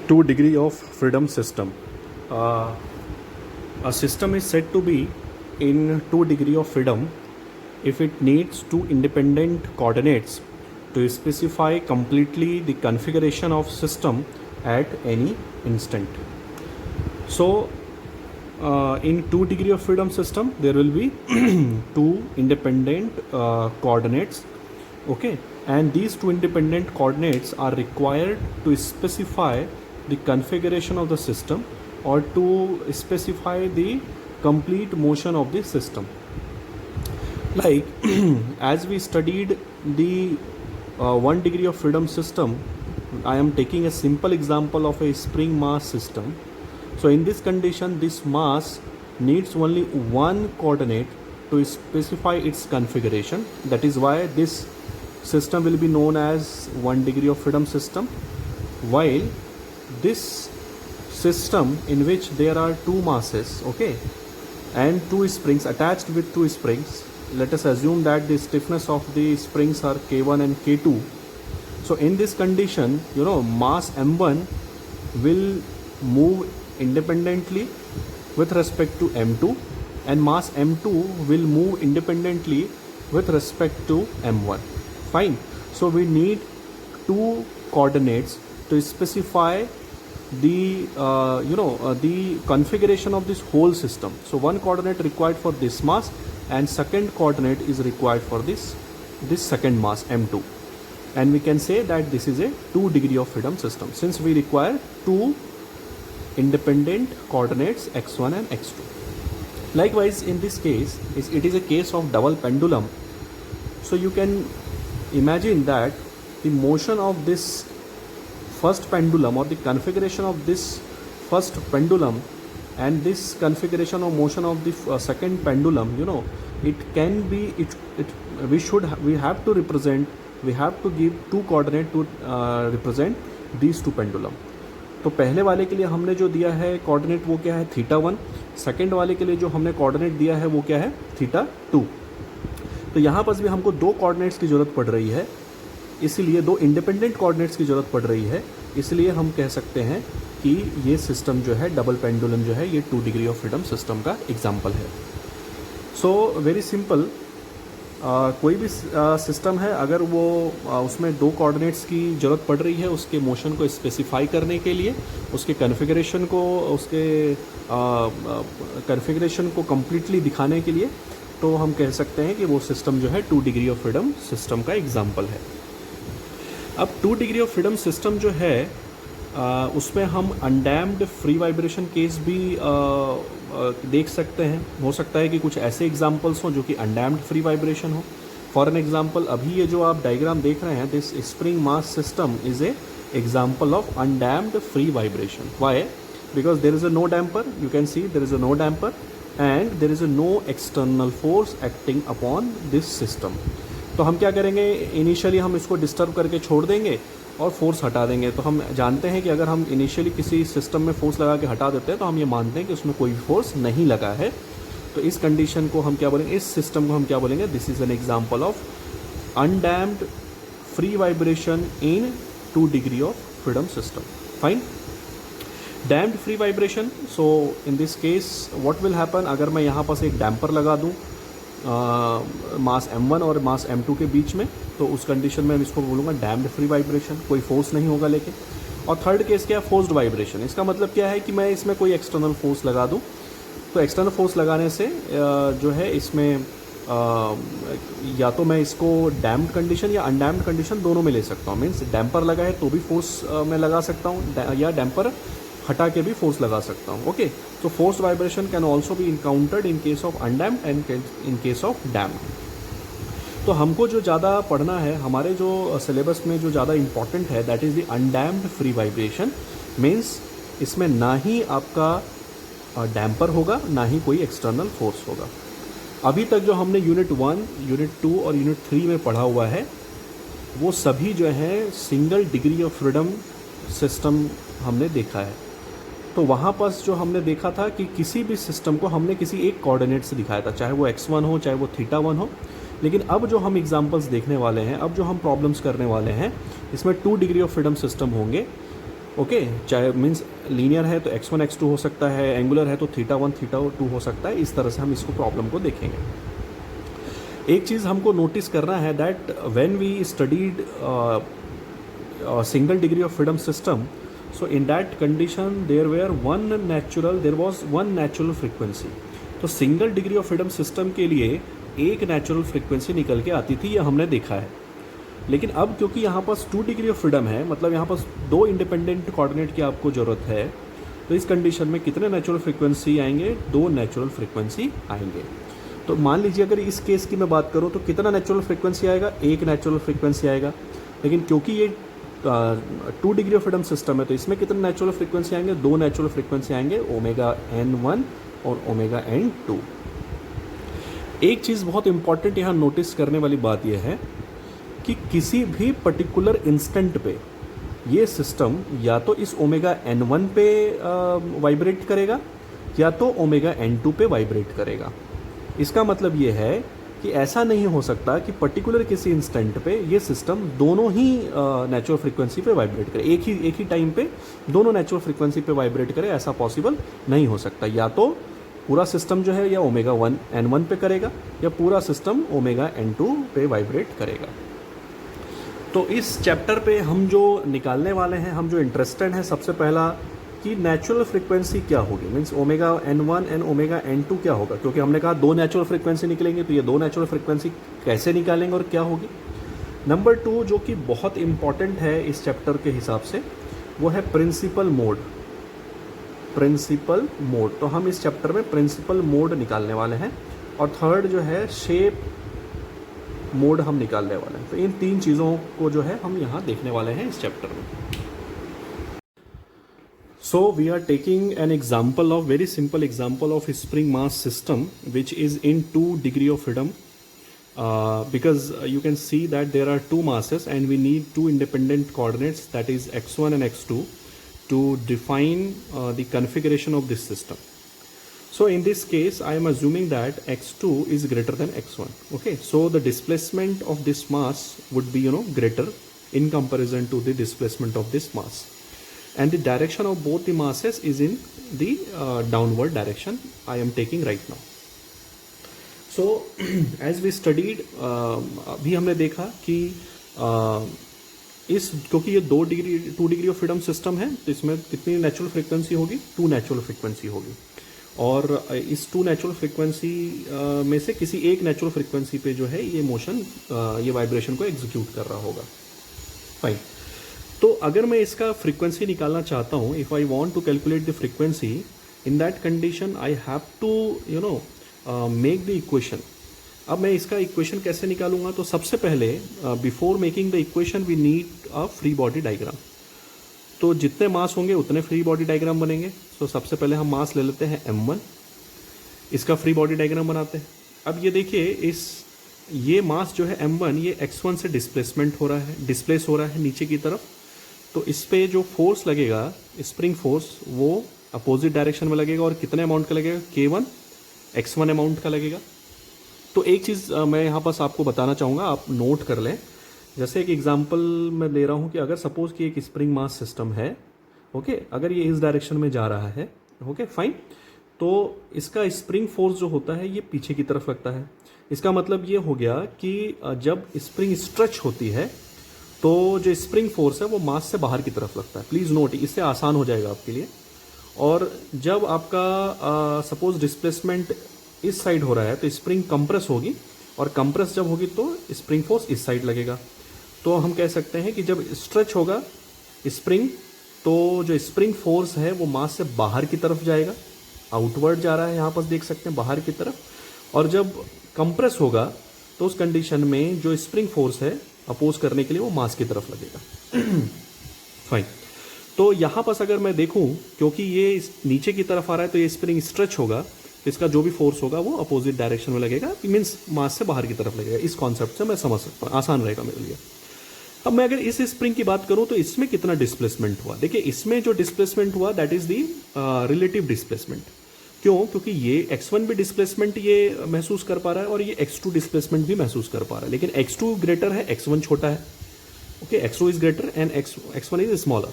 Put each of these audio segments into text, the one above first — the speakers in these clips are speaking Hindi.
Two degree of freedom system. A system is said to be in 2 degree of freedom if it needs two independent coordinates to specify completely the configuration of system at any instant. So in 2 degree of freedom system there will be two independent coordinates, okay, and these two independent coordinates are required to specify the configuration of the system or to specify the complete motion of the system. Like as we studied the 1 degree of freedom system, I am taking a simple example of a spring mass system. So in this condition, this mass needs only one coordinate to specify its configuration. That is why this system will be known as 1 degree of freedom system, while this system in which there are two masses, okay, and two springs attached with two springs. Let us assume that the stiffness of the springs are K1 and K2. So in this condition, mass M1 will move independently with respect to M2, and mass M2 will move independently with respect to M1. Fine. So we need two coordinates to specify the the configuration of this whole system. So one coordinate required for this mass and second coordinate is required for this second mass M2, and we can say that this is a 2 degree of freedom system since we require two independent coordinates x1 and x2. Likewise, in this case it is a case of double pendulum. So you can imagine that the motion of this first pendulum or the configuration of this first pendulum and this configuration or motion of the second pendulum, it can be we have to give two coordinate to represent these two pendulum. तो पहले वाले के लिए हमने जो दिया है कोऑर्डिनेट वो क्या है θ1, सेकंड वाले के लिए जो हमने कोऑर्डिनेट दिया है वो क्या है θ2. तो यहाँ पर भी हमको दो कोऑर्डिनेट्स की ज़रूरत पड़ रही है, इसीलिए दो इंडिपेंडेंट कोऑर्डिनेट्स की ज़रूरत पड़ रही है, इसलिए हम कह सकते हैं कि ये सिस्टम जो है डबल पेंडुलम जो है ये 2 डिग्री ऑफ फ्रीडम सिस्टम का एग्जांपल है. सो वेरी सिंपल, कोई भी सिस्टम है अगर वो उसमें दो कोऑर्डिनेट्स की ज़रूरत पड़ रही है उसके मोशन को स्पेसिफाई करने के लिए, उसके कन्फिगरेशन को कम्प्लीटली दिखाने के लिए, तो हम कह सकते हैं कि वो सिस्टम जो है 2 डिग्री ऑफ फ्रीडम सिस्टम का एग्जांपल है. अब 2 डिग्री ऑफ फ्रीडम सिस्टम जो है उसमें हम अनडैम्ड फ्री वाइब्रेशन केस भी देख सकते हैं. हो सकता है कि कुछ ऐसे एग्जांपल्स हों जो कि अनडैम्ड फ्री वाइब्रेशन हो. फॉर एन एग्जांपल, अभी ये जो आप डायग्राम देख रहे हैं, this spring mass system is a example of undamped free vibration. Why? Because there is a no damper. You can see there is a no damper and there is a no external force acting upon this system. तो हम क्या करेंगे, इनिशियली हम इसको डिस्टर्ब करके छोड़ देंगे और फोर्स हटा देंगे. तो हम जानते हैं कि अगर हम इनिशियली किसी सिस्टम में फोर्स लगा के हटा देते हैं तो हम ये मानते हैं कि उसमें कोई भी फोर्स नहीं लगा है. तो इस कंडीशन को हम क्या बोलेंगे, इस सिस्टम को हम क्या बोलेंगे, this is an example of undamped free vibration in 2 degree of freedom system. Fine. Damped free vibration, so in this case what will happen, अगर मैं यहाँ पर एक डैम्पर लगा दूँ मास M1 और मास M2 के बीच में, तो उस कंडीशन में मैं इसको बोलूँगा डैम्प्ड फ्री वाइब्रेशन, कोई फोर्स नहीं होगा लेकिन. और थर्ड केस क्या है, फोर्स्ड वाइब्रेशन. इसका मतलब क्या है कि मैं इसमें कोई एक्सटर्नल फोर्स लगा दूँ. तो एक्सटर्नल फोर्स लगाने से जो है इसमें या तो मैं इसको डैम्प्ड कंडीशन या अनडैम्प्ड कंडीशन दोनों में ले सकता हूँ. मीन्स डैम्पर लगा है तो भी फोर्स मैं लगा सकता हूँ या डैम्पर हटा के भी फोर्स लगा सकता हूँ. ओके, तो force vibration can also be encountered in case of undamped and in case of damped. तो हमको जो ज़्यादा पढ़ना है, हमारे जो सिलेबस में जो ज़्यादा इंपॉर्टेंट है, that is the undamped free vibration. Means इसमें ना ही आपका डैम्पर होगा ना ही कोई एक्सटर्नल फोर्स होगा. अभी तक जो हमने यूनिट 1, यूनिट 2 और यूनिट 3 में पढ़ा हुआ है वो सभी जो है single degree of freedom system हमने देखा है. तो वहाँ पर जो हमने देखा था कि किसी भी सिस्टम को हमने किसी एक कोऑर्डिनेट से दिखाया था, चाहे वो x1 हो चाहे वो θ1 हो. लेकिन अब जो हम एग्जांपल्स देखने वाले हैं, अब जो हम प्रॉब्लम्स करने वाले हैं, इसमें 2 डिग्री ऑफ फ्रीडम सिस्टम होंगे ओके, चाहे मीन्स लीनियर है तो x1 x2 हो सकता है, एंगुलर है तो θ1 θ2 हो सकता है। इस तरह से हम इसको प्रॉब्लम को देखेंगे। एक चीज़ हमको नोटिस करना है that when we studied single degree of freedom system, so in that condition there was one natural frequency। तो single degree of freedom system के लिए एक नेचुरल फ्रीक्वेंसी निकल के आती थी, ये हमने देखा है। लेकिन अब क्योंकि यहाँ पास 2 डिग्री ऑफ फ्रीडम है, मतलब यहाँ पास 2 इंडिपेंडेंट कोऑर्डिनेट की आपको ज़रूरत है, तो इस कंडीशन में कितने नेचुरल फ्रीक्वेंसी आएंगे? 2 नेचुरल फ्रीक्वेंसी आएंगे। तो मान लीजिए अगर इस केस की मैं बात करूँ तो कितना नेचुरल फ्रीक्वेंसी आएगा? एक नेचुरल फ्रीक्वेंसी आएगा। लेकिन क्योंकि ये 2 डिग्री ऑफ फ्रीडम सिस्टम है तो इसमें कितने नेचुरल फ्रीक्वेंसी आएंगे? 2 नेचुरल फ्रीक्वेंसी आएंगे, ओमेगा n1 और ओमेगा n2। एक चीज़ बहुत इंपॉर्टेंट यहाँ नोटिस करने वाली बात यह है कि किसी भी पर्टिकुलर इंस्टेंट पे ये सिस्टम या तो इस ओमेगा n1 पे वाइब्रेट करेगा या तो ओमेगा n2 पे वाइब्रेट करेगा। इसका मतलब ये है कि ऐसा नहीं हो सकता कि पर्टिकुलर किसी इंस्टेंट पे ये सिस्टम दोनों ही नेचुरल फ्रीक्वेंसी पे वाइब्रेट करे, एक ही टाइम पे दोनों नेचुरल फ्रीक्वेंसी पे वाइब्रेट करे, ऐसा पॉसिबल नहीं हो सकता। या तो पूरा सिस्टम जो है या ओमेगा n1 पे करेगा या पूरा सिस्टम ओमेगा n2 पे वाइब्रेट करेगा। तो इस चैप्टर पे हम जो निकालने वाले हैं, हम जो इंटरेस्टेड हैं, सबसे पहला कि नेचुरल फ्रीक्वेंसी क्या होगी, means omega n1 and omega n2 क्या होगा। क्योंकि हमने कहा 2 नेचुरल फ्रीक्वेंसी निकलेंगे, तो ये 2 नेचुरल फ्रीक्वेंसी कैसे निकालेंगे और क्या होगी। नंबर 2 जो कि बहुत इंपॉर्टेंट है इस चैप्टर के हिसाब से, वो है प्रिंसिपल मोड। प्रिंसिपल मोड, तो हम इस चैप्टर में प्रिंसिपल मोड निकालने वाले हैं। और थर्ड जो है शेप मोड हम निकालने वाले हैं। तो इन 3 चीज़ों को जो है हम यहाँ देखने वाले हैं इस चैप्टर में। So we are taking an example of, very simple example of a spring mass system which is in 2 degree of freedom, because you can see that there are 2 masses and we need 2 independent coordinates, that is x1 and x2, to define the configuration of this system. So in this case I am assuming that x2 is greater than x1. Okay, so the displacement of this mass would be greater in comparison to the displacement of this mass, and the direction of both the masses is in the downward direction I am taking right now. So as we studied, अभी हमने देखा कि क्योंकि ये 2 डिग्री ऑफ फ्रीडम सिस्टम है, तो इसमें कितनी नेचुरल फ्रीक्वेंसी होगी? 2 नेचुरल फ्रीक्वेंसी होगी। और इस 2 नेचुरल फ्रीक्वेंसी में से किसी एक नेचुरल फ्रीक्वेंसी पे जो है ये मोशन, ये वाइब्रेशन को एग्जीक्यूट कर रहा होगा। फाइन। तो अगर मैं इसका फ्रीक्वेंसी निकालना चाहता हूँ, if I want to calculate the frequency, in that condition I have to make the equation. अब मैं इसका इक्वेशन कैसे निकालूंगा? तो सबसे पहले before making the equation we need a free body diagram. तो जितने मास होंगे उतने फ्री बॉडी डायग्राम बनेंगे। तो सबसे पहले हम मास ले लेते हैं m1, इसका फ्री बॉडी डायग्राम बनाते हैं। अब ये देखिए, ये मास जो है m1, ये x1 से डिस्प्लेस हो रहा है नीचे की तरफ। तो इस पे जो फोर्स लगेगा, स्प्रिंग फोर्स, वो अपोजिट डायरेक्शन में लगेगा। और कितने अमाउंट का लगेगा? k1 x1 अमाउंट का लगेगा। तो एक चीज़ मैं यहाँ पास आपको बताना चाहूँगा, आप नोट कर लें। जैसे एक एग्जांपल मैं ले रहा हूँ कि अगर सपोज़ कि एक स्प्रिंग मास सिस्टम है, ओके, अगर ये इस डायरेक्शन में जा रहा है, ओके फाइन, तो इसका स्प्रिंग फोर्स जो होता है ये पीछे की तरफ लगता है। इसका मतलब ये हो गया कि जब स्प्रिंग स्ट्रेच होती है तो जो स्प्रिंग फोर्स है वो मास से बाहर की तरफ लगता है। प्लीज़ नोट, इससे आसान हो जाएगा आपके लिए। और जब आपका सपोज डिस्प्लेसमेंट इस साइड हो रहा है तो स्प्रिंग कंप्रेस होगी, और कंप्रेस जब होगी तो स्प्रिंग फोर्स इस साइड लगेगा। तो हम कह सकते हैं कि जब स्ट्रेच होगा स्प्रिंग, तो जो स्प्रिंग फोर्स है वो मास से बाहर की तरफ जाएगा, आउटवर्ड जा रहा है, यहाँ पर देख सकते हैं बाहर की तरफ। और जब कंप्रेस होगा तो उस कंडीशन में जो स्प्रिंग फोर्स है अपोज करने के लिए वो मास की तरफ लगेगा। फाइन। तो यहाँ पर अगर मैं देखूँ, क्योंकि ये नीचे की तरफ आ रहा है तो ये स्प्रिंग स्ट्रेच होगा, तो इसका जो भी फोर्स होगा वो अपोजिट डायरेक्शन में लगेगा, मीन्स मास से बाहर की तरफ लगेगा। इस कॉन्सेप्ट से मैं समझ सकता हूँ, आसान रहेगा मेरे लिए। अब मैं अगर इस स्प्रिंग की बात करूँ तो इसमें कितना डिस्प्लेसमेंट हुआ? देखिए, इसमें जो डिस्प्लेसमेंट हुआ that is the relative displacement. क्यों? क्योंकि ये x1 भी डिस्प्लेसमेंट ये महसूस कर पा रहा है और ये x2 डिस्प्लेसमेंट भी महसूस कर पा रहा है, लेकिन x2 ग्रेटर है, x1 छोटा है। Okay, x2 is greater and x1 is smaller.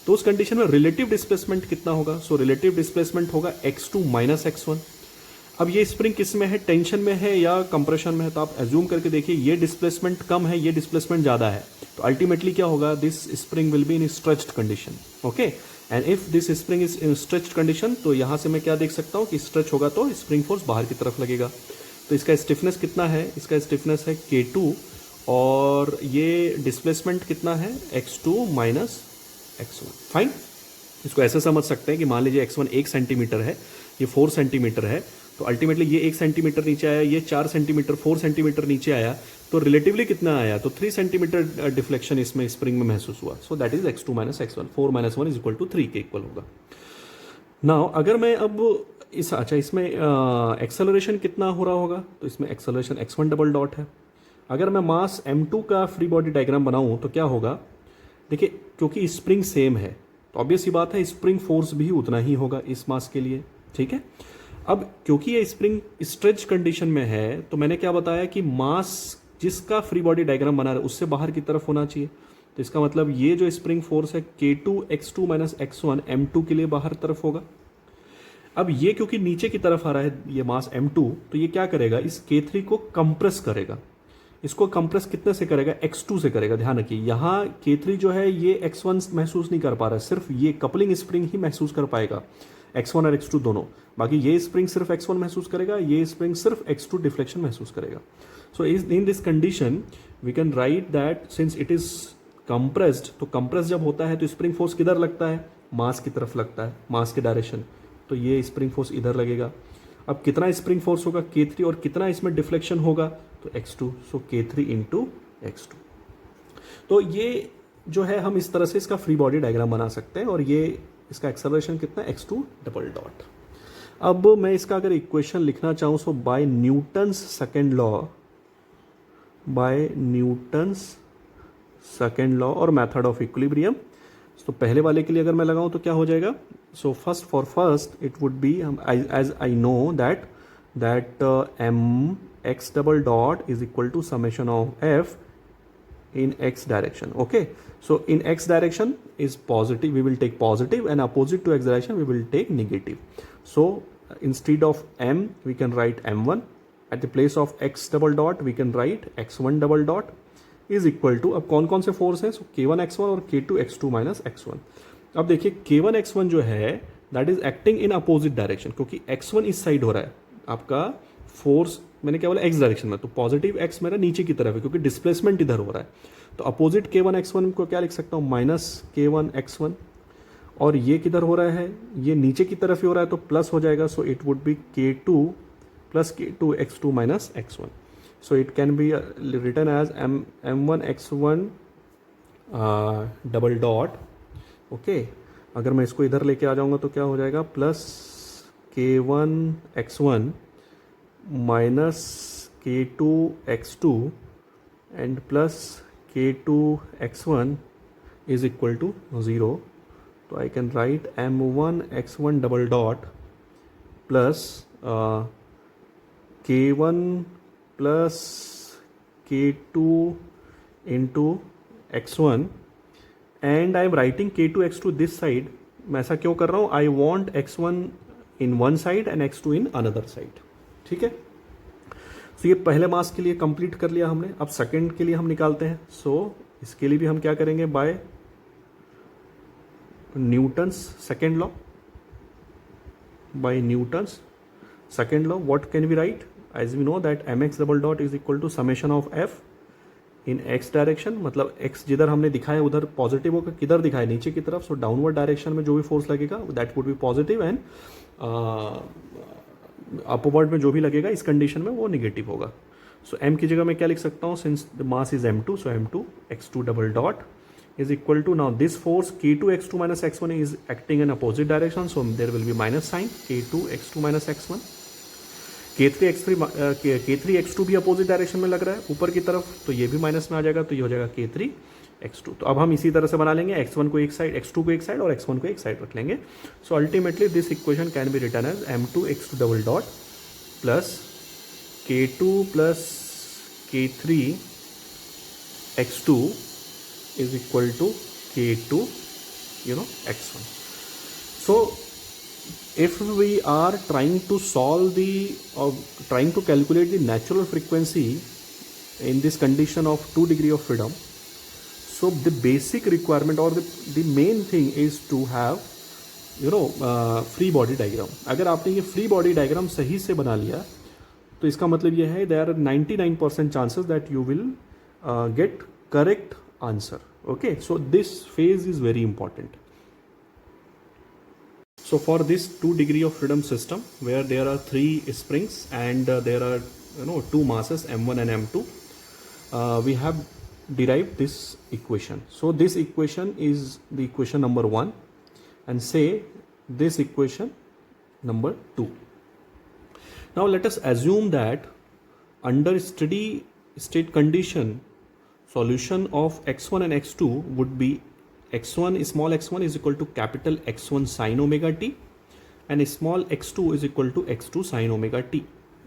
तो उस कंडीशन में रिलेटिव डिस्प्लेसमेंट कितना होगा? सो रिलेटिव डिस्प्लेसमेंट होगा x2 माइनस x1। अब ये स्प्रिंग किस में है, टेंशन में है या कंप्रेशन में है? तो आप एज्यूम करके देखिए ये डिस्प्लेसमेंट कम है, ये डिस्प्लेसमेंट ज़्यादा है, तो अल्टीमेटली क्या होगा, this spring will be in stretched condition. Okay, and if this spring is in stretched condition, तो यहाँ से मैं क्या देख सकता हूँ कि स्ट्रेच होगा तो स्प्रिंग फोर्स बाहर की तरफ लगेगा। तो इसका स्टिफनेस कितना है? इसका स्टिफनेस है K2 और ये डिस्प्लेसमेंट कितना है? x2 minus x1। फाइन, इसको ऐसे समझ सकते हैं कि मान लीजिए x1 1 सेंटीमीटर है, ये 4 सेंटीमीटर है, तो अल्टीमेटली ये 1 सेंटीमीटर नीचे आया, ये 4 सेंटीमीटर 4 सेंटीमीटर नीचे आया, तो रिलेटिवली कितना आया? तो 3 सेंटीमीटर डिफ्लेक्शन इसमें स्प्रिंग में महसूस हुआ। So that is x2 minus x1। 4 minus 1 is equal to 3 के इक्वल होगा। नाउ अगर मैं अब इसमें एक्सेलरेशन कितना हो रहा होगा? तो इसमें एक्सेलरेशन x1 डबल डॉट है। अगर मैं मास m2 का फ्री बॉडी डायग्राम बनाऊं तो क्या होगा? देखिए, क्योंकि स्प्रिंग सेम है तो ऑब्वियस ही बात है स्प्रिंग फोर्स भी उतना ही होगा इस मास के लिए। ठीक है, अब क्योंकि ये स्प्रिंग स्ट्रेच कंडीशन में है तो मैंने क्या बताया कि मास जिसका फ्री बॉडी डायग्राम बना रहा है उससे बाहर की तरफ होना चाहिए। तो इसका मतलब ये जो स्प्रिंग फोर्स है K2 x2 minus x1 m2 के लिए बाहर तरफ होगा। अब ये क्योंकि नीचे की तरफ आ रहा है ये मास m2, तो ये क्या करेगा, इस K3 को कंप्रेस करेगा। इसको कंप्रेस कितने से करेगा? x2 से करेगा। ध्यान रखिए, यहाँ K3 जो है ये x1 महसूस नहीं कर पा रहा है, सिर्फ ये कपलिंग स्प्रिंग ही महसूस कर पाएगा, x1 और x2 दोनों। बाकी ये स्प्रिंग सिर्फ x1 महसूस करेगा, ये स्प्रिंग सिर्फ x2 डिफ्लेक्शन महसूस करेगा। So in this condition we can write that since it is compressed, तो कंप्रेस जब होता है तो स्प्रिंग फोर्स किधर लगता है? मास की तरफ लगता है, मास के डायरेक्शन। तो ये स्प्रिंग फोर्स इधर लगेगा। अब कितना स्प्रिंग फोर्स होगा? K3, और कितना इसमें डिफ्लेक्शन होगा? तो x2, सो K3 इंटू x2। तो ये जो है हम इस तरह से इसका फ्री बॉडी डायग्राम बना सकते हैं, और ये इसका एक्सेलरेशन कितना? x2 double dot. अब मैं इसका अगर इक्वेशन लिखना चाहूँ, सो बाय न्यूटन्स सेकेंड लॉ और मेथड ऑफ इक्विलिब्रियम, तो पहले वाले के लिए अगर मैं लगाऊं तो क्या हो जाएगा? So first it would be, as I know that m x double dot is equal to summation of F in x direction. Okay, so in x direction is positive, we will take positive, and opposite to x direction we will take negative. So instead of m we can write m1, at the place of x double dot we can write x1 double dot is equal to, अब कौन कौन से फोर्स हैं? सो k1 x1 और k2 x2 माइनस x1। अब देखिए k1 x1 जो है that is acting in opposite direction, क्योंकि x1 इस साइड हो रहा है, आपका फोर्स मैंने क्या बोला? x डायरेक्शन में, तो पॉजिटिव x मेरा नीचे की तरफ है क्योंकि डिस्प्लेसमेंट इधर हो रहा है। तो अपोजिट k1 x1 को क्या लिख सकता हूँ? माइनस k1 x1, और ये किधर हो रहा है? ये नीचे की तरफ ही हो रहा है, तो प्लस हो जाएगा। So it would be k2 plus k2 x2 minus x1। So it can be written as m1 x1 double dot. Okay, अगर मैं इसको इधर लेके आ जाऊंगा तो क्या हो जाएगा? Plus k1 x1 minus k2 x2 and plus k2 x1 is equal to 0। तो I can write m1 x1 double dot plus k1 plus k2 into x1, and I am writing k2 x2 this side. मैं ऐसा क्यों कर रहा हूँ? I want x1 in one side and x2 in another side. ठीक है, तो ये पहले मास के लिए कंप्लीट कर लिया हमने। अब सेकंड के लिए हम निकालते हैं। सो इसके लिए भी हम क्या करेंगे? By Newton's second law, what can we write? As we know that mx double dot is equal to summation of f in x direction, मतलब x जिधर हमने दिखाया उधर पॉजिटिव होगा, किधर दिखाया? नीचे की तरफ। सो डाउनवर्ड डायरेक्शन में जो भी फोर्स लगेगा that would be positive, and upward में जो भी लगेगा इस कंडीशन में वो नेगेटिव होगा। सो m की जगह मैं क्या लिख सकता हूँ? Since the mass is m2, so m2 x2 double dot is equal to, now this force k2 x2 minus x1 is acting in opposite direction, so there will be minus sine k2 x2 minus x1। k3 x2 भी अपोजिट डायरेक्शन में लग रहा है ऊपर की तरफ, तो ये भी माइनस में आ जाएगा, तो ये हो जाएगा k3 x2। तो अब हम इसी तरह से बना लेंगे, x1 को एक साइड, x2 को एक साइड और x1 को एक साइड रख लेंगे। So ultimately this equation can be written as m2 x2 double dot plus k2 plus k3 x2 is equal to k2 x1. So if we are trying to solve trying to calculate the natural frequency in this condition of 2 degree of freedom, so the basic requirement or the main thing is to have free body diagram. अगर आपने ये free body diagram सही से बना लिया तो इसका मतलब ये है there are 99% chances that you will get correct answer. Okay, so this phase is very important. So for this 2 degree of freedom system where there are 3 springs and there are 2 masses m1 and m2, we have derived this equation. So this equation is the equation number 1 and say this equation number 2. Now let us assume that under steady state condition solution of x1 and x2 would be x1 small x1 is equal to capital X1 sin omega t and small x2 is equal to x2 sin omega t.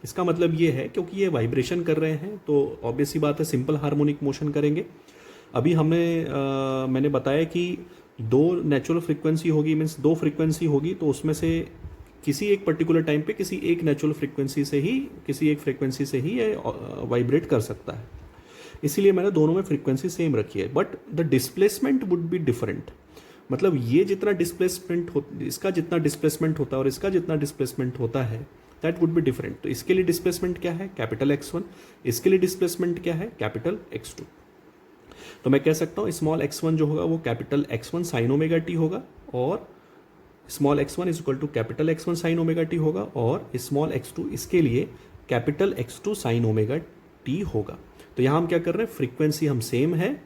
इसका मतलब ये है क्योंकि ये वाइब्रेशन कर रहे हैं तो ऑब्वियस सी बात है सिंपल हार्मोनिक मोशन करेंगे. अभी मैंने बताया कि 2 नेचुरल फ्रीक्वेंसी होगी, मीन्स 2 फ्रीक्वेंसी होगी, तो उसमें से किसी एक पर्टिकुलर टाइम पे किसी एक नेचुरल फ्रीक्वेंसी से ही ये वाइब्रेट कर सकता है. इसीलिए मैंने दोनों में फ्रीक्वेंसी सेम रखी है, but the displacement would be different. मतलब ये जितना डिस्प्लेसमेंट इसका जितना डिस्प्लेसमेंट होता है और इसका जितना डिस्प्लेसमेंट होता है दैट वुड बी डिफरेंट. तो इसके लिए डिस्प्लेसमेंट क्या है? Capital x1. इसके लिए डिस्प्लेसमेंट क्या है? Capital x2. तो मैं कह सकता हूँ स्मॉल x1 जो होगा वो capital x1 sine omega T होगा और small x1 is equal to capital x1 sine omega T होगा और स्मॉल x2 इसके लिए capital x2 sine omega T होगा. तो यहाँ हम क्या कर रहे हैं? फ्रीक्वेंसी हम सेम है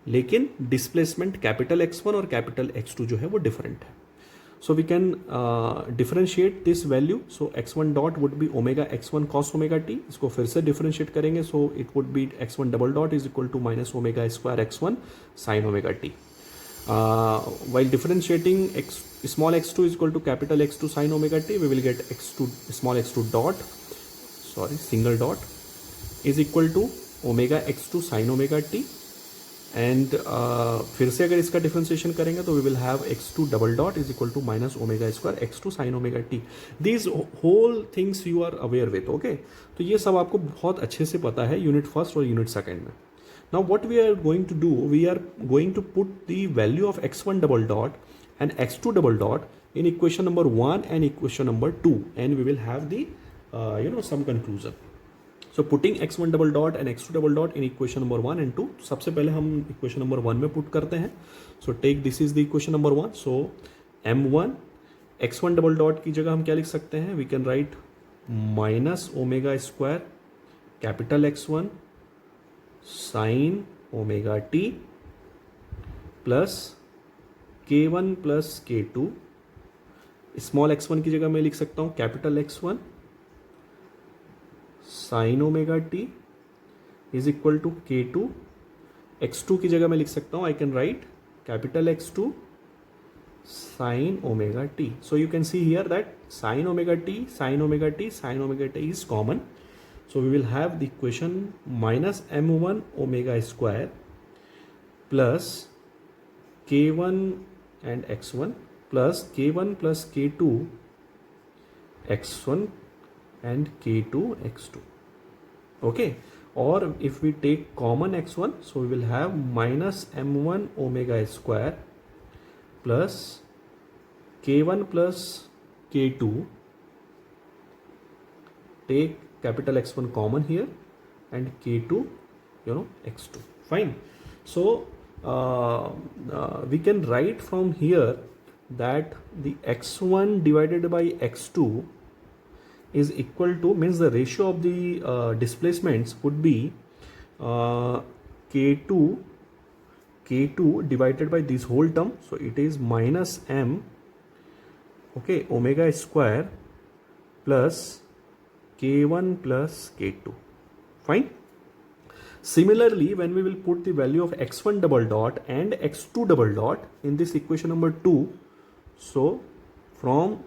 लेकिन डिस्प्लेसमेंट कैपिटल x1 और कैपिटल x2 जो है वो डिफरेंट है. So we can differentiate this value. So x1 dot would be omega x1 cos omega T. इसको फिर से डिफरेंशिएट करेंगे. So it would be x1 double dot is equal to minus omega square x1 sine omega T. While differentiating small x2 is equal to capital X2 sin omega t, we will get small x2 dot, single dot is equal to omega x2 sin omega t. And फिर से अगर इसका डिफरेंशिएशन करेंगे तो we will have x2 double dot is equal to minus omega square x2 sin omega t. These whole things you are aware with, okay? तो ये सब आपको बहुत अच्छे से पता है यूनिट फर्स्ट और यूनिट सेकेंड में. Now what we are going to do, we are going to put the value of x1 double dot and x2 double dot in equation number 1 and equation number 2 and we will have the some conclusion. So putting x1 double dot and x2 double dot in equation number 1 and 2. सबसे पहले हम equation number 1 में put करते हैं. So take this is the equation number 1. So m1 x1 double dot की जगह हम क्या लिख सकते हैं? We can write minus omega square capital x1 sine omega T plus k1 plus k2. Small x1 की जगह मैं लिख सकता हूँ capital x1 sine omega T is equal to k2. x2 की जगह मैं लिख सकता हूँ I can write capital x2 sine omega T. So you can see here that sine omega T is common. So we will have the equation minus m1 omega square plus k1 and x1 plus k1 plus k2 x1 and k2 x2. Okay, or if we take common x1, so we will have minus m1 omega square plus k1 plus k2. Take capital X1 common here and K2 X2. Fine. So we can write from here that the X1 divided by X2 is equal to, means the ratio of the displacements would be K2 divided by this whole term. So it is minus m omega square plus k1 plus k2. Fine. Similarly, when we will put the value of x1 double dot and x2 double dot in this equation number 2, so from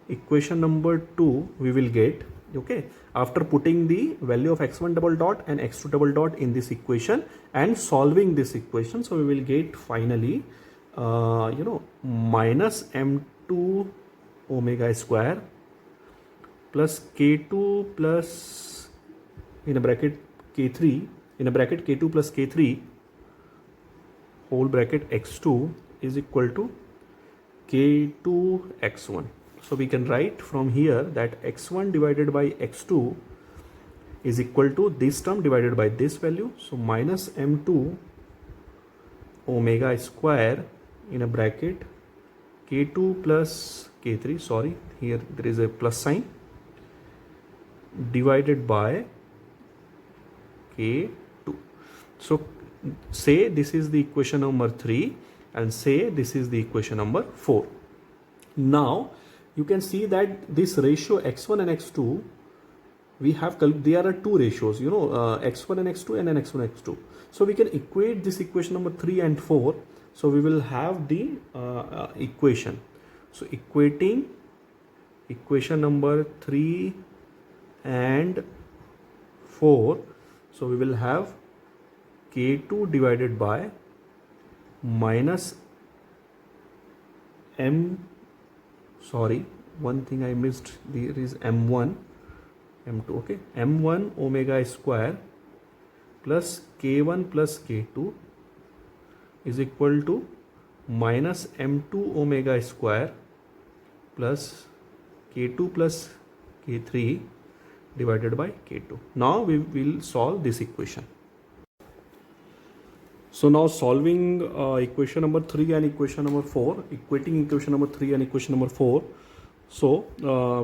equation number 2 we will get, okay, after putting the value of x1 double dot and x2 double dot in this equation and solving this equation, so we will get finally minus m2 omega square plus k2 plus in a bracket k3 in a bracket k2 plus k3 whole bracket x2 is equal to k2 x1. So we can write from here that x1 divided by x2 is equal to this term divided by this value. So minus m2 omega square in a bracket k2 plus k3, sorry, here there is a plus sign, divided by k2. So say this is the equation number 3 and say this is the equation number 4. Now you can see that this ratio x1 and x2, we have, there are two ratios, x1 and x2 and an x1 x2. So we can equate this equation number 3 and 4. So we will have the equation. So equating equation number 3 and 4. So we will have k2 divided by minus one thing I missed, there is m1 m2, okay, m1 omega square plus k1 plus k2 is equal to minus m2 omega square plus k2 plus k3 divided by k2. Now we will solve this equation. So now solving equation number 3 and equation number 4, equating equation number 3 and equation number 4. So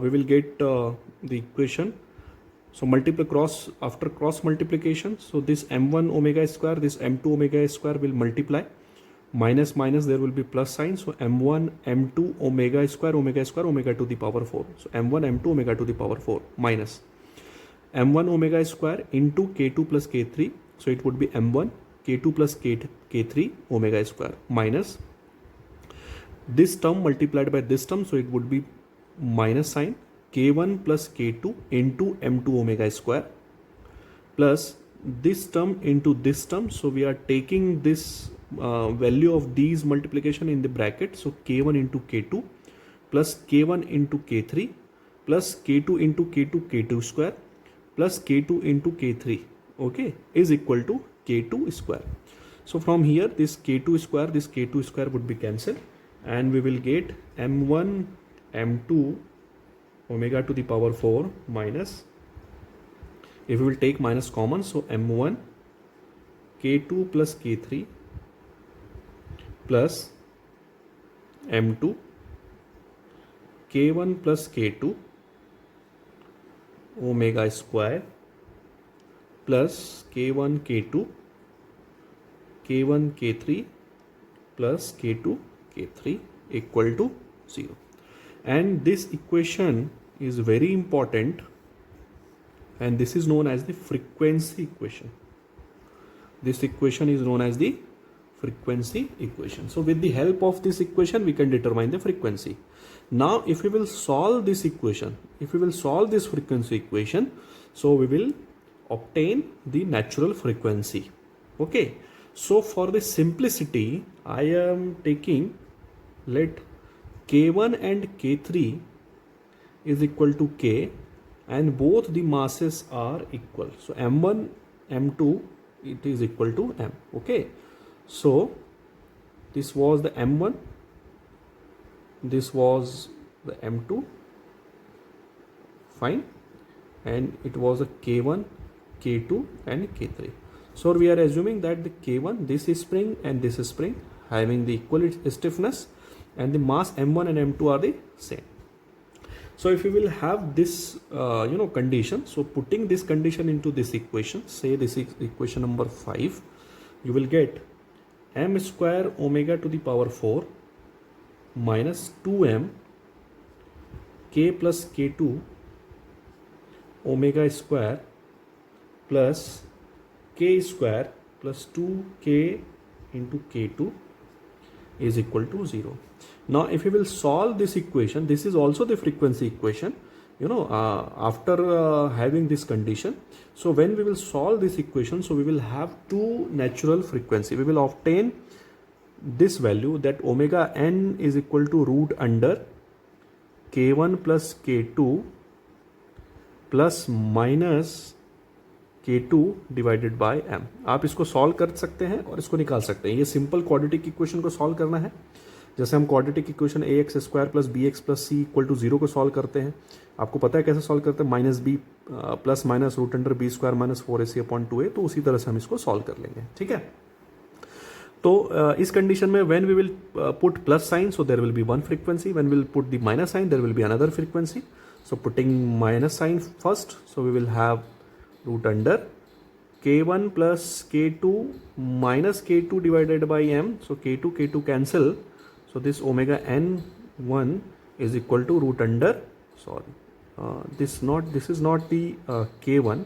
we will get the equation. So after cross multiplication, so this m1 omega square, this m2 omega square will multiply, minus minus there will be plus sign. So m1 m2 omega square omega to the power 4. So m1 m2 omega to the power 4 minus m1 omega square into k2 plus k3. So it would be m1 k2 plus k3 omega square minus this term multiplied by this term. So it would be minus sign k1 plus k2 into m2 omega square plus this term into this term. So we are taking this value of these multiplication in the bracket. So k1 into k2 plus k1 into k3 plus k2 into k2 square plus k2 into k3, okay, is equal to k2 square. So from here this k2 square would be cancelled and we will get m1 m2 omega to the power 4 minus, if we will take minus common, so m1 k2 plus k3 plus m2 k1 plus k2 omega square plus k1 k2 k1 k3 plus k2 k3 equal to 0. And this equation is very important and this is known as the frequency equation. This equation is known as the frequency equation. So with the help of this equation we can determine the frequency. Now if we will solve this equation, if we will solve this frequency equation, so we will obtain the natural frequency. Okay, so for the simplicity I am taking, let k1 and k3 is equal to k and both the masses are equal. So m1 m2 it is equal to m. Okay, so this was the m1, this was the m2, fine, and it was a k1 k2 and k3. So we are assuming that the k1, this is spring and this is spring having the equal stiffness and the mass m1 and m2 are the same. So if we will have this condition, so putting this condition into this equation, say this is equation number 5, you will get m square omega to the power 4 minus 2m k plus k2 omega square plus k square plus 2k into k2 is equal to 0. Now if we will solve this equation, this is also the frequency equation, after having this condition. So when we will solve this equation, so we will have two natural frequency. We will obtain this value that omega n is equal to root under k1 plus k2 plus minus k2 divided by m। आप इसको सॉल्व कर सकते हैं और इसको निकाल सकते हैं। ये सिंपल क्वाड्रेटिक इक्वेशन को सॉल्व करना है। जैसे हम quadratic equation a x square plus b x plus c equal to 0 को सॉल्व करते हैं। आपको पता है कैसे सॉल्व करते हैं, minus b plus minus root under b square minus 4ac upon 2a। तो उसी तरह से हम इसको सॉल्व कर लेंगे, ठीक है। तो इस कंडीशन में when we will put plus sign, so there will be one frequency, when will put the minus sign there will be another frequency. So putting minus sign first, so we will have root under k1 plus k2 minus k2 divided by m. So k2 cancel. So this omega n1 is equal to root under, sorry, this is not the k1,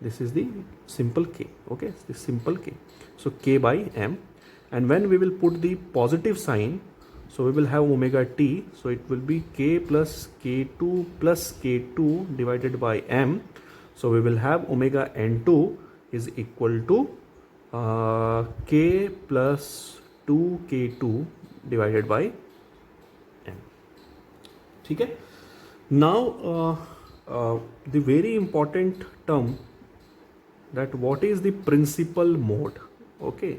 this is the simple k, okay, this simple k. So k by m, and when we will put the positive sign, so we will have omega t, so it will be k plus k2 divided by m. So we will have omega n2 is equal to k plus 2k2 divided by m, ठीक है। Now the very important term, that what is the principal mode, okay,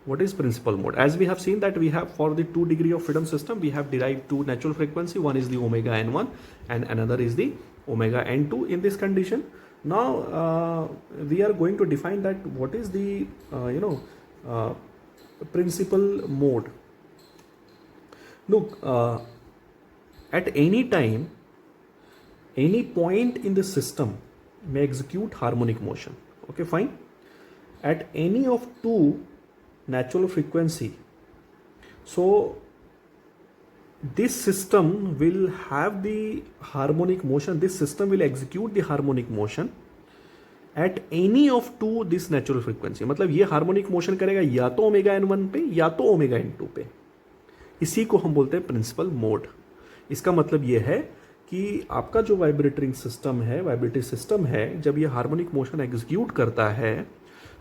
what is principal mode? As we have seen that we have, for the 2 degree of freedom system, we have derived two natural frequency, one is the omega n1 and another is the omega n2 in this condition. Now we are going to define that what is the principal mode. Look, at any time, any point in the system may execute harmonic motion, okay, fine. At any of two natural frequency, so this system will have the harmonic motion, this system will execute the harmonic motion at any of two this natural frequency। मतलब ये हार्मोनिक मोशन करेगा या तो ओमेगा n1 पे या तो ओमेगा n2 पे। इसी को हम बोलते हैं प्रिंसिपल मोड। इसका मतलब ये है कि आपका जो वाइब्रेटरी सिस्टम है, जब ये हार्मोनिक मोशन एग्जीक्यूट करता है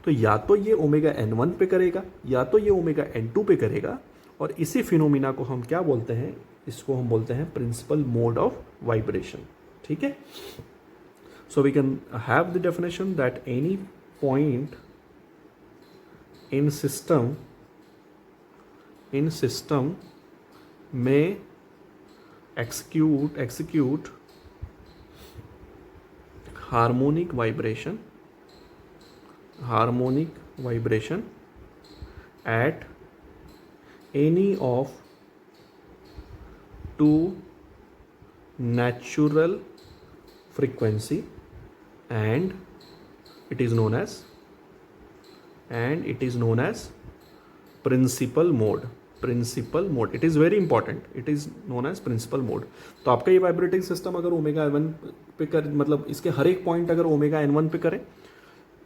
तो या तो ये ओमेगा n1 पे करेगा या तो ये ओमेगा n2 पे करेगा, और इसी फिनोमिना को हम क्या बोलते हैं, इसको हम बोलते हैं प्रिंसिपल मोड ऑफ वाइब्रेशन, ठीक है। So we can have the definition that any point in system में execute harmonic vibration at any of two natural frequency, and it is known as principal mode। It is very important, it is known as principal mode। तो आपका ये वाइब्रेटिंग सिस्टम अगर ओमेगा n1 पे कर, मतलब इसके हर एक पॉइंट अगर ओमेगा n1 पे करे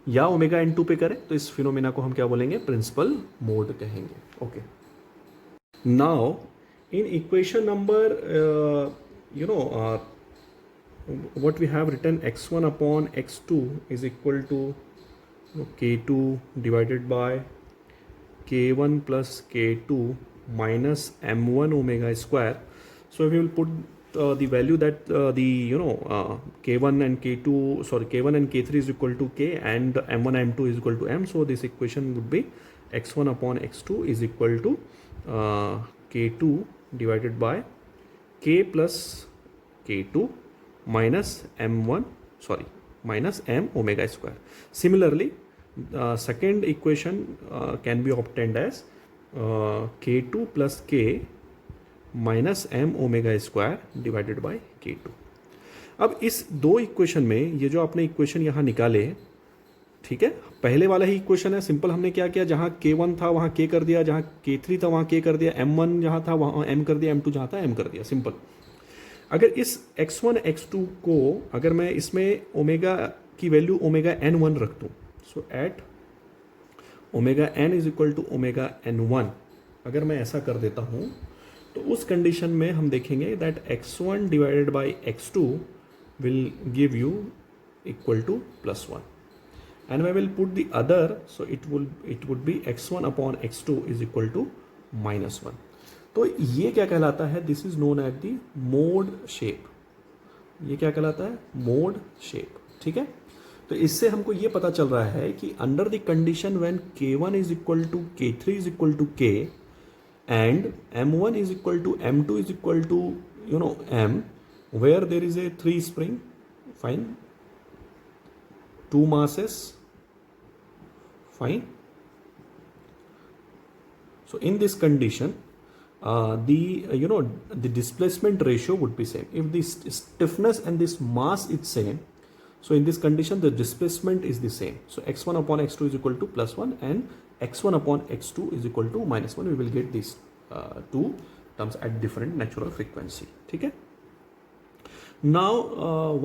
या ओमेगा n2 पे करे, तो इस फिनोमेना को हम क्या बोलेंगे, प्रिंसिपल मोड कहेंगे, okay. Now in equation number what we have written, x1 upon x2 is equal to k2 divided by k1 plus k2 minus m1 omega square. So we will put the value that k1 and k3 is equal to k and m1 m2 is equal to m. So this equation would be x1 upon x2 is equal to k2 divided by k plus k2 minus minus m omega square. Similarly, second equation can be obtained as k2 plus k minus m omega square divided by k2। अब इस दो इक्वेशन में ये जो आपने इक्वेशन यहाँ निकाले, ठीक है, पहले वाला ही इक्वेशन है, सिंपल हमने क्या किया, जहाँ k1 था वहाँ k कर दिया, जहाँ k3 था वहाँ k कर दिया, m1 जहाँ था वहाँ m कर दिया, m2 जहाँ था m कर दिया, सिंपल। अगर इस x1 x2 को अगर मैं इसमें ओमेगा की वैल्यू ओमेगा n1 रख दूँ, so at omega n is equal to omega n1 अगर मैं ऐसा कर देता हूँ, तो उस कंडीशन में हम देखेंगे that x1 divided by x2 will give you equal to +1। and when I will put the other, so it would be x1 upon x2 is equal to -1. तो ये क्या कहलाता है? This is known at the mode shape. ये क्या कहलाता है? Mode shape. ठीक है, तो इससे हमको ये पता चल रहा है कि under the condition when k1 is equal to k3 is equal to k and m1 is equal to m2 is equal to m, where there is a 3 spring, fine, 2 masses, fine. So in this condition the displacement ratio would be same. If this stiffness and this mass is same, so in this condition the displacement is the same. So x1 upon x2 is equal to +1 and x1 upon x2 is equal to -1. We will get these two terms at different natural frequency. ठीक है. Now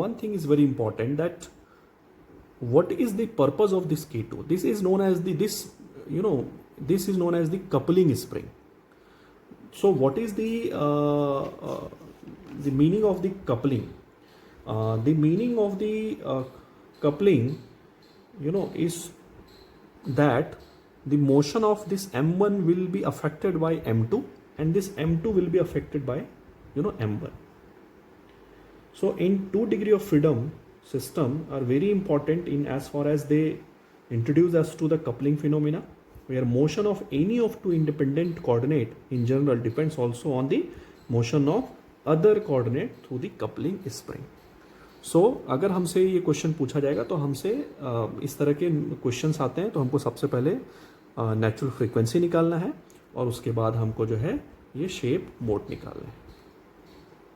one thing is very important, that what is the purpose of this K2? This is known as this is known as the coupling spring. So what is the meaning of the coupling? The meaning of the coupling is that the motion of this m1 will be affected by m2 and this m2 will be affected by m1. So in 2 degree of freedom system are very important in as far as they introduce us to the coupling phenomena, where motion of any of two independent coordinate in general depends also on the motion of other coordinate through the coupling spring. So अगर हमसे ये क्वेश्चन पूछा जाएगा तो हमसे इस तरह के क्वेश्चंस आते हैं, तो हमको सबसे पहले नेचुरल फ्रीक्वेंसी निकालना है और उसके बाद हमको जो है ये शेप मोड निकालना है.